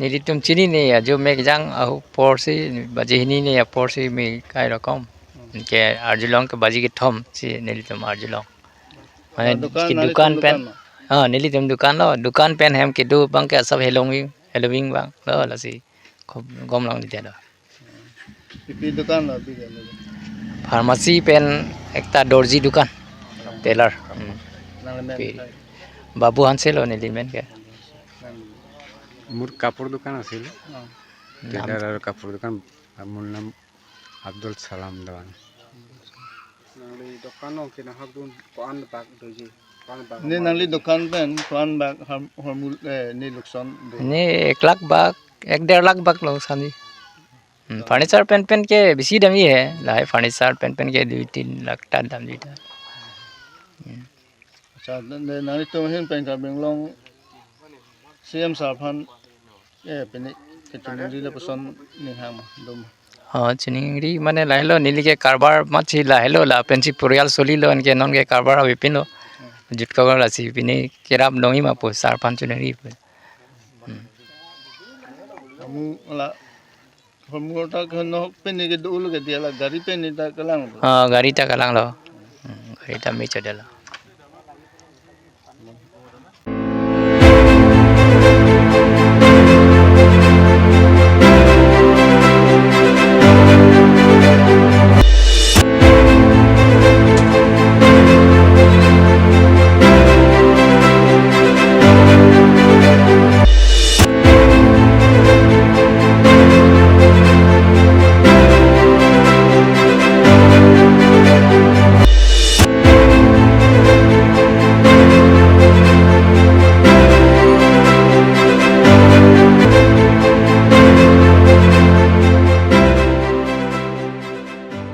Nilitum chini ni ya jo mek jang au porsi bajihini ni ya porsi mi kai rokom ke arjulong ke baji ke thom si nilitum arjulong mane ki dukan pen nilitum dukan pen hem ke du bang ke sab helowing bang lo la si gom long ni da pipi dukan lo bi pharmacy pen ekta dorji dukan tailor babu hansel lo nilimen ke মোর কাপড় দোকান আছিল teller আর কাপড় দোকান মোর নাম আব্দুল সালাম দেওয়ান দোকানো কিনা হাবদুন পান বাগ দজি ne nangli dukan pen paन bag hormul ni lukson ni 1 lakh bag 1.5 lakh bag lo sani furniture pen के बेसी दाम ही है लाए फर्नीचर पेन के 2-3 लाख टा दाम दीटा अच्छा nangli to hin pen ka benglong cm sarphan peni ketunri le poson ni ham dum चिनिंगरी माने लाइलो नीली के कारबार माची लाइलो ला पेंसी पुरियाल सोलीलो इनके नॉन के कारबार विपिनो जुटका लासी पिने केराब नोई मा पो सार पांच चिनिंगरी amu la hormulta khano peni ke dul ke dia la gari peni ta kalang गाड़ी ता कलांग लो गाड़ी ता मी चडेला